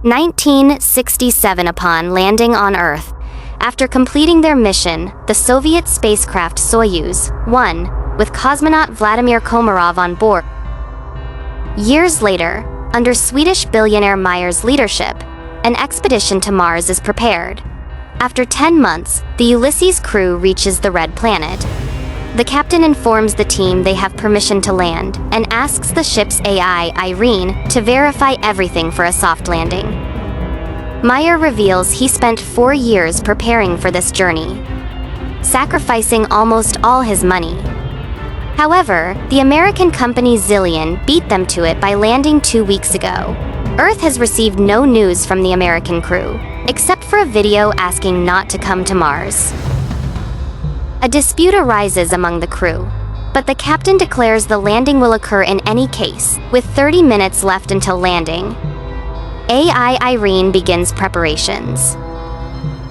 1967. Upon landing on Earth, after completing their mission, the Soviet spacecraft Soyuz 1, with cosmonaut Vladimir Komarov on board. Years later, under Swedish billionaire Meyer's leadership, an expedition to Mars is prepared. After 10 months, the Ulysses crew reaches the Red Planet. The captain informs the team they have permission to land and asks the ship's AI Irene to verify everything for a soft landing. Meyer reveals he spent 4 years preparing for this journey, sacrificing almost all his money. However, the American company Zillion beat them to it by landing 2 weeks ago. Earth has received no news from the American crew, except for a video asking not to come to Mars. A dispute arises among the crew, but the captain declares the landing will occur in any case, with 30 minutes left until landing. AI Irene begins preparations.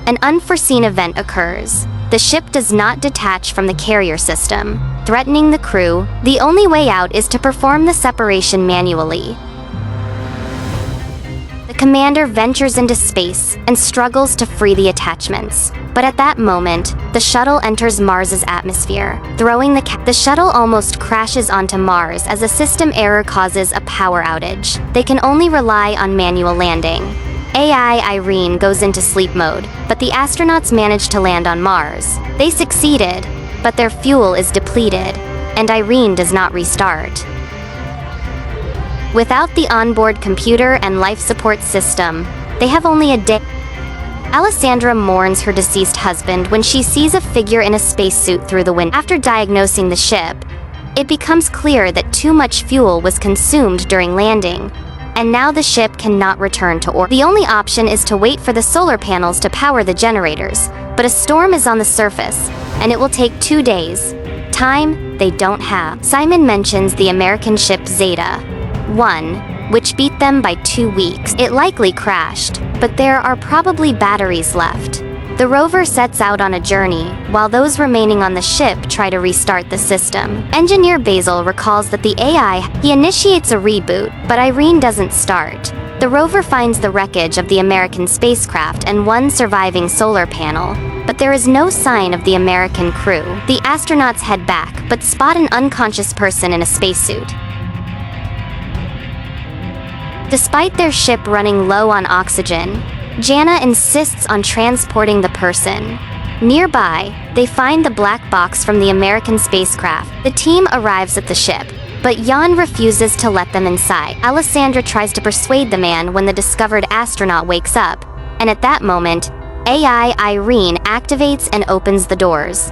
An unforeseen event occurs. The ship does not detach from the carrier system, threatening the crew. The only way out is to perform the separation manually. The commander ventures into space and struggles to free the attachments. But at that moment, the shuttle enters Mars's atmosphere, throwing the shuttle almost crashes onto Mars as a system error causes a power outage. They can only rely on manual landing. AI Irene goes into sleep mode, but the astronauts manage to land on Mars. They succeeded, but their fuel is depleted, and Irene does not restart. Without the onboard computer and life support system, they have only a day. Alessandra mourns her deceased husband when she sees a figure in a spacesuit through the window. After diagnosing the ship, it becomes clear that too much fuel was consumed during landing, and now the ship cannot return to orbit. The only option is to wait for the solar panels to power the generators, but a storm is on the surface, and it will take 2 days. Time they don't have. Simon mentions the American ship Zeta 1, which beat them by 2 weeks. It likely crashed, but there are probably batteries left. The rover sets out on a journey, while those remaining on the ship try to restart the system. Engineer Basil recalls that the AI, he initiates a reboot, but Irene doesn't start. The rover finds the wreckage of the American spacecraft and one surviving solar panel, but there is no sign of the American crew. The astronauts head back, but spot an unconscious person in a spacesuit. Despite their ship running low on oxygen, Janna insists on transporting the person. Nearby, they find the black box from the American spacecraft. The team arrives at the ship, but Jan refuses to let them inside. Alessandra tries to persuade the man when the discovered astronaut wakes up, and at that moment, AI Irene activates and opens the doors.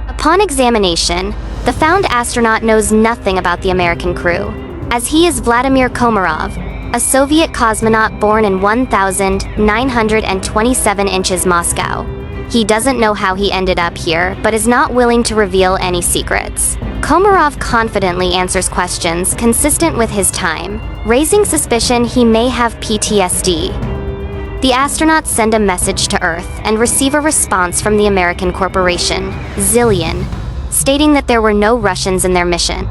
Upon examination, the found astronaut knows nothing about the American crew, as he is Vladimir Komarov, a Soviet cosmonaut born in 1927 inches Moscow. He doesn't know how he ended up here, but is not willing to reveal any secrets. Komarov confidently answers questions consistent with his time, raising suspicion he may have PTSD. The astronauts send a message to Earth and receive a response from the American corporation, Zillion, stating that there were no Russians in their mission.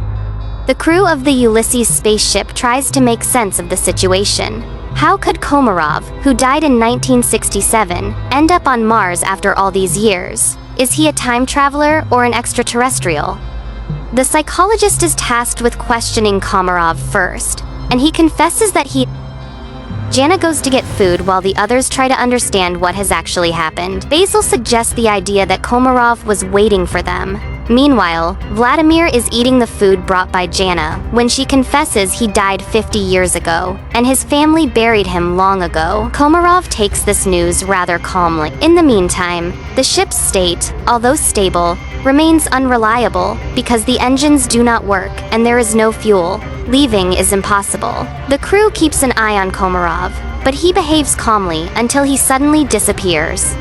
The crew of the Ulysses spaceship tries to make sense of the situation. How could Komarov, who died in 1967, end up on Mars after all these years? Is he a time traveler or an extraterrestrial? The psychologist is tasked with questioning Komarov first, and he confesses that Janna goes to get food while the others try to understand what has actually happened. Basil suggests the idea that Komarov was waiting for them. Meanwhile, Vladimir is eating the food brought by Janna when she confesses he died 50 years ago, and his family buried him long ago. Komarov takes this news rather calmly. In the meantime, the ship's state, although stable, remains unreliable because the engines do not work and there is no fuel. Leaving is impossible. The crew keeps an eye on Komarov, but he behaves calmly until he suddenly disappears.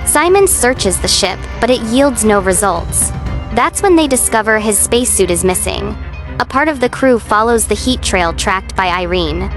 Simon searches the ship, but it yields no results. That's when they discover his spacesuit is missing. A part of the crew follows the heat trail tracked by Irene.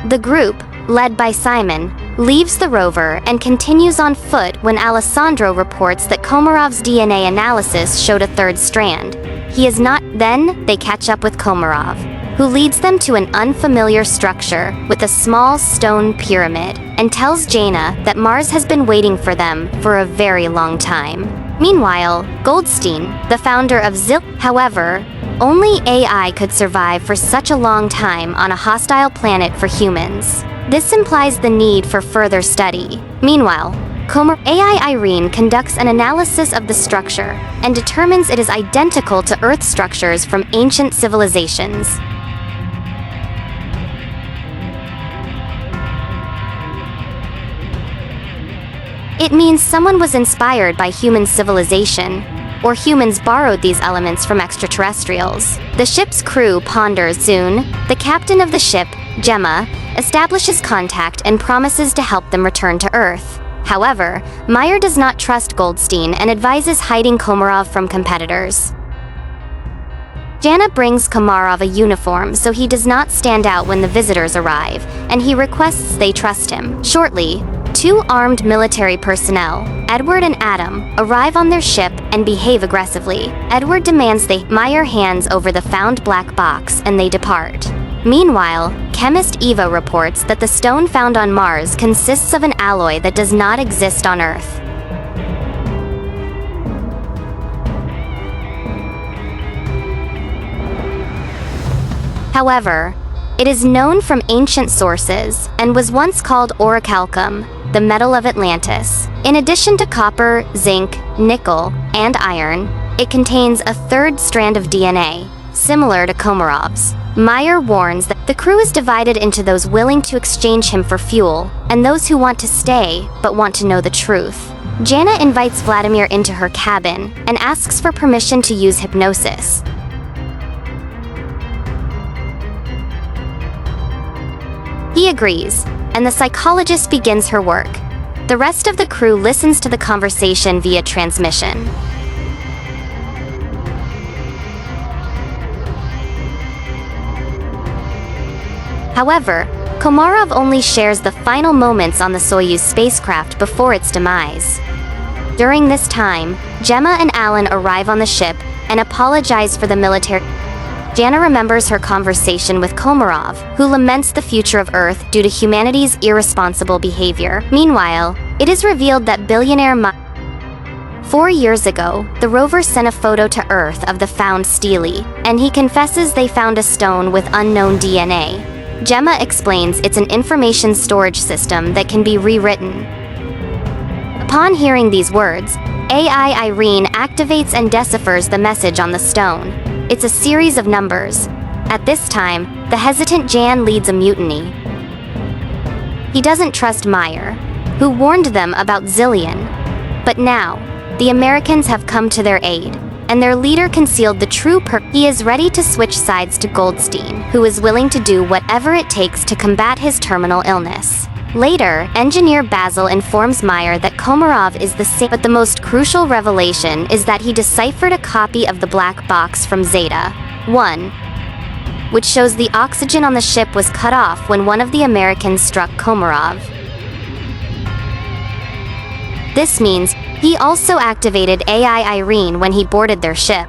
The group, led by Simon, leaves the rover and continues on foot when Alessandro reports that Komarov's DNA analysis showed a third strand. He is not. Then they catch up with Komarov, who leads them to an unfamiliar structure with a small stone pyramid and tells Janna that Mars has been waiting for them for a very long time. Meanwhile, Goldstein, the founder of however, only AI could survive for such a long time on a hostile planet for humans. This implies the need for further study. Meanwhile, AI Irene conducts an analysis of the structure and determines it is identical to Earth structures from ancient civilizations. It means someone was inspired by human civilization, or humans borrowed these elements from extraterrestrials. The ship's crew ponders. Soon, the captain of the ship, Janna, establishes contact and promises to help them return to Earth. However, Meyer does not trust Goldstein and advises hiding Komarov from competitors. Janna brings Komarov a uniform so he does not stand out when the visitors arrive, and he requests they trust him. Shortly, two armed military personnel, Edward and Adam, arrive on their ship and behave aggressively. Edward demands Meyer hands over the found black box and they depart. Meanwhile, chemist Eva reports that the stone found on Mars consists of an alloy that does not exist on Earth. However, it is known from ancient sources and was once called orichalcum, the metal of Atlantis. In addition to copper, zinc, nickel, and iron, it contains a third strand of DNA, similar to Komarov's. Meyer warns that the crew is divided into those willing to exchange him for fuel and those who want to stay but want to know the truth. Janna invites Vladimir into her cabin and asks for permission to use hypnosis. He agrees, and the psychologist begins her work. The rest of the crew listens to the conversation via transmission. However, Komarov only shares the final moments on the Soyuz spacecraft before its demise. During this time, Gemma and Alan arrive on the ship and apologize for the military. Janna remembers her conversation with Komarov, who laments the future of Earth due to humanity's irresponsible behavior. Meanwhile, it is revealed that billionaire 4 years ago, the rover sent a photo to Earth of the found stele, and he confesses they found a stone with unknown DNA. Gemma explains it's an information storage system that can be rewritten. Upon hearing these words, AI Irene activates and deciphers the message on the stone. It's a series of numbers. At this time, the hesitant Jan leads a mutiny. He doesn't trust Meyer, who warned them about Zillion. But now, the Americans have come to their aid, and their leader concealed the true He is ready to switch sides to Goldstein, who is willing to do whatever it takes to combat his terminal illness. Later, engineer Basil informs Meyer that Komarov is the same, but the most crucial revelation is that he deciphered a copy of the black box from Zeta 1, which shows the oxygen on the ship was cut off when one of the Americans struck Komarov. This means he also activated AI Irene when he boarded their ship.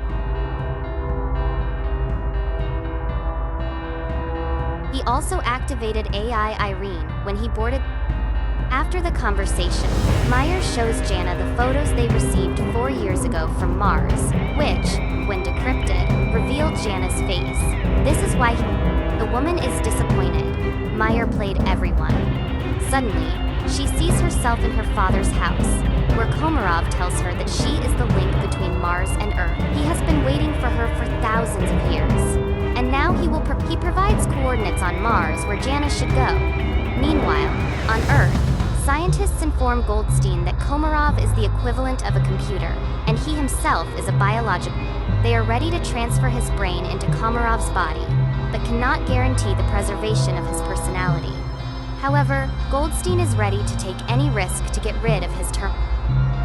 He also activated AI Irene when he boarded. After the conversation, Meyer shows Janna the photos they received 4 years ago from Mars, which, when decrypted, revealed Janna's face. This is why the woman is disappointed. Meyer played everyone. Suddenly, she sees herself in her father's house, where Komarov tells her that she is the link between Mars and Earth. He has been waiting for her for thousands of years. And now he provides coordinates on Mars where Janna should go. Meanwhile, on Earth, scientists inform Goldstein that Komarov is the equivalent of a computer, and he himself is a biological. They are ready to transfer his brain into Komarov's body, but cannot guarantee the preservation of his personality. However, Goldstein is ready to take any risk to get rid of his term.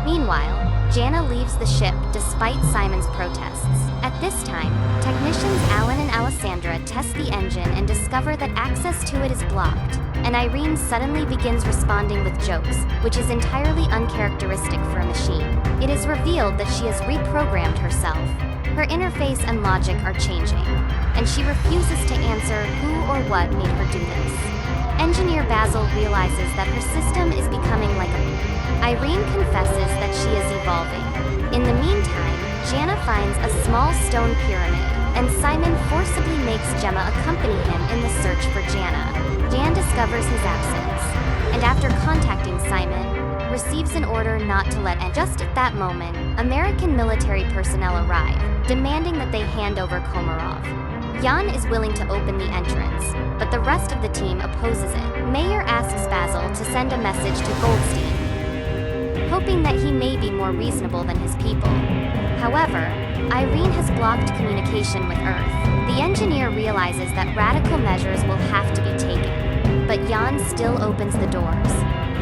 Meanwhile, Janna leaves the ship despite Simon's protests. At this time, technicians Alan and Alessandra test the engine and discover that access to it is blocked, and Irene suddenly begins responding with jokes, which is entirely uncharacteristic for a machine. It is revealed that she has reprogrammed herself. Her interface and logic are changing, and she refuses to answer who or what made her do this. Engineer Basil realizes that her system is becoming like a... Irene confesses that she is evolving. In the meantime, Janna finds a small stone pyramid, and Simon forcibly makes Gemma accompany him in the search for Janna. Jan discovers his absence, and after contacting Simon, receives an order not to let in. Just at that moment, American military personnel arrive, demanding that they hand over Komarov. Jan is willing to open the entrance, but the rest of the team opposes it. Mayer asks Basil to send a message to Goldstein, hoping that he may be more reasonable than his people. However, Irene has blocked communication with Earth. The engineer realizes that radical measures will have to be taken, but Jan still opens the doors,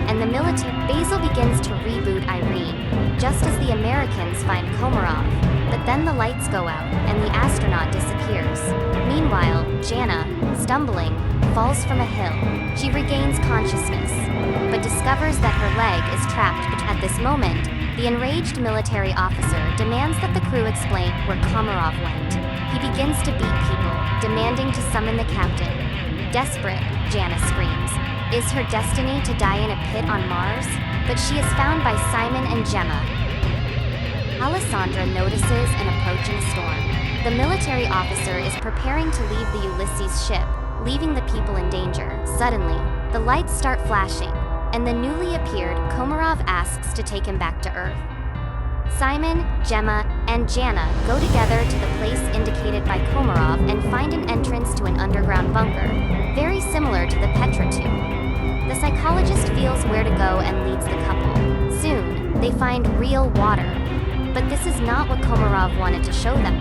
and the military... Basil begins to reboot Irene, just as the Americans find Komarov, but then the lights go out and the astronaut disappears. Meanwhile, Janna, stumbling, falls from a hill. She regains consciousness, but discovers that her leg is trapped. At this moment, the enraged military officer demands that the crew explain where Komarov went. He begins to beat people, demanding to summon the captain. Desperate, Janna screams. Is her destiny to die in a pit on Mars? But she is found by Simon and Gemma. Alessandra notices an approaching storm. The military officer is preparing to leave the Ulysses ship, leaving the people in danger. Suddenly, the lights start flashing, and the newly appeared Komarov asks to take him back to Earth. Simon, Gemma, and Janna go together to the place indicated by Komarov and find an entrance to an underground bunker, very similar to the Petra tomb. The psychologist feels where to go and leads the couple. Soon, they find real water, but this is not what Komarov wanted to show them.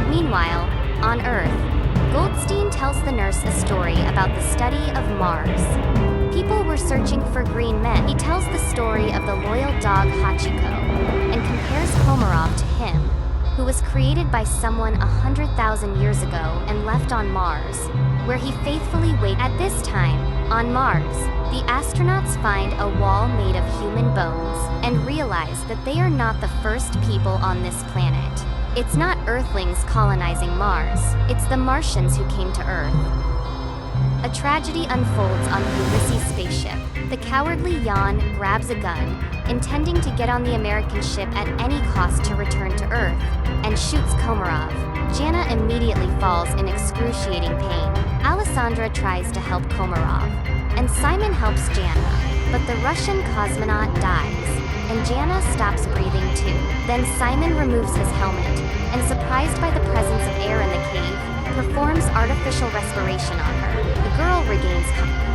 Meanwhile, on Earth, Goldstein tells the nurse a story about the study of Mars. People were searching for green men. He tells the story of the loyal dog Hachiko, and compares Komarov to him, who was created by someone 100,000 years ago and left on Mars, where he faithfully waited. At this time, on Mars, the astronauts find a wall made of human bones and realize that they are not the first people on this planet. It's not Earthlings colonizing Mars, it's the Martians who came to Earth. A tragedy unfolds on the Ulysses spaceship. The cowardly Jan grabs a gun, intending to get on the American ship at any cost to return to Earth, and shoots Komarov. Janna immediately falls in excruciating pain. Alessandra tries to help Komarov, and Simon helps Janna, but the Russian cosmonaut dies, and Janna stops breathing too. Then Simon removes his helmet, and surprised by the presence of air in the cave, performs artificial respiration on her. The girl regains consciousness.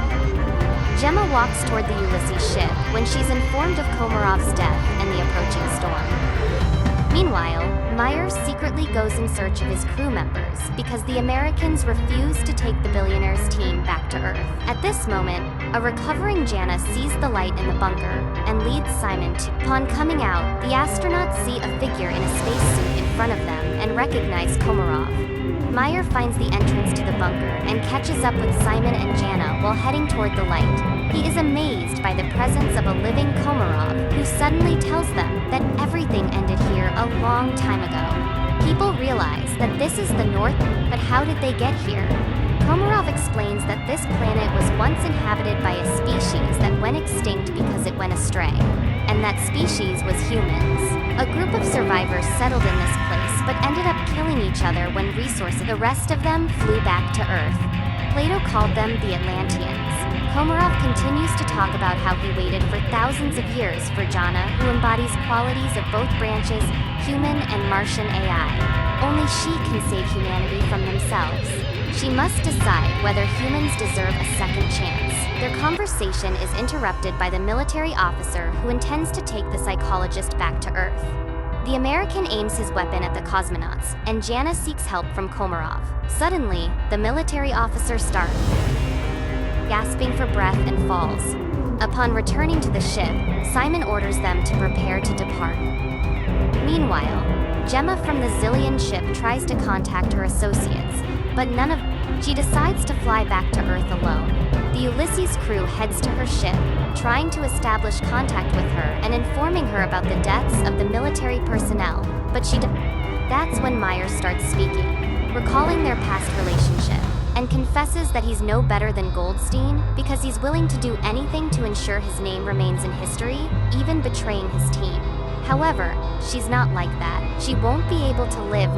Gemma walks toward the Ulysses ship when she's informed of Komarov's death and the approaching storm. Meanwhile, Myers secretly goes in search of his crew members because the Americans refuse to take the billionaire's team back to Earth. At this moment, a recovering Janna sees the light in the bunker and leads Simon to. Upon coming out, the astronauts see a figure in a spacesuit in front of them and recognize Komarov. Meyer finds the entrance to the bunker and catches up with Simon and Janna while heading toward the light. He is amazed by the presence of a living Komarov who suddenly tells them that everything ended here a long time ago. People realize that this is the North, but how did they get here? Komarov explains that this planet was once inhabited by a species that went extinct because it went astray, and that species was humans. A group of survivors settled in this place but ended up killing each other when resources. The rest of them flew back to Earth. Plato called them the Atlanteans. Komarov continues to talk about how he waited for thousands of years for Janna, who embodies qualities of both branches, human and Martian AI. Only she can save humanity from themselves. She must decide whether humans deserve a second chance. Their conversation is interrupted by the military officer who intends to take the psychologist back to Earth. The American aims his weapon at the cosmonauts, and Janna seeks help from Komarov. Suddenly, the military officer starts gasping for breath and falls. Upon returning to the ship, Simon orders them to prepare to depart. Meanwhile, Gemma from the Zillion ship tries to contact her associates, but none of She decides to fly back to Earth alone. The Ulysses crew heads to her ship, trying to establish contact with her and informing her about the deaths of the military personnel, but that's when Myers starts speaking, recalling their past relationship, and confesses that he's no better than Goldstein because he's willing to do anything to ensure his name remains in history, even betraying his team. However, she's not like that. She won't be able to live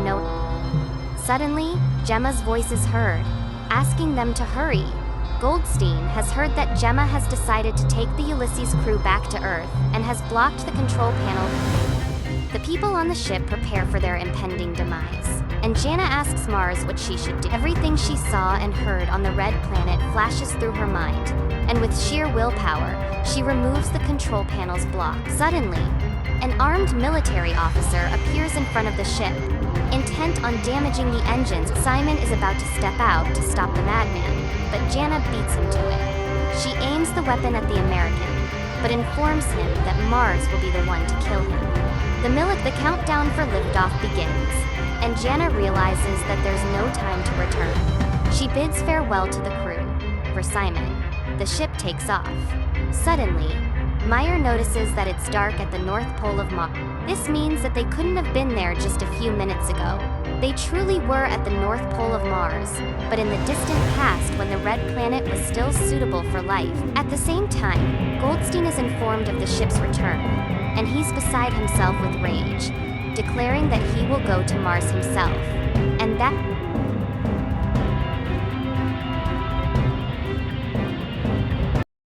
Suddenly, Gemma's voice is heard, asking them to hurry. Goldstein has heard that Gemma has decided to take the Ulysses crew back to Earth and has blocked the control panel. The people on the ship prepare for their impending demise, and Janna asks Mars what she should do. Everything she saw and heard on the Red Planet flashes through her mind, and with sheer willpower, she removes the control panel's block. Suddenly, an armed military officer appears in front of the ship, intent on damaging the engines. Simon is about to step out to stop the madman, but Janna beats him to it. She aims the weapon at the American, but informs him that Mars will be the one to kill him. The countdown for liftoff begins, and Janna realizes that there's no time to return. She bids farewell to the crew. For Simon, the ship takes off. Suddenly, Meyer notices that it's dark at the North Pole of Mars. This means that they couldn't have been there just a few minutes ago. They truly were at the North Pole of Mars, but in the distant past when the red planet was still suitable for life. At the same time, Goldstein is informed of the ship's return, and he's beside himself with rage, declaring that he will go to Mars himself. And that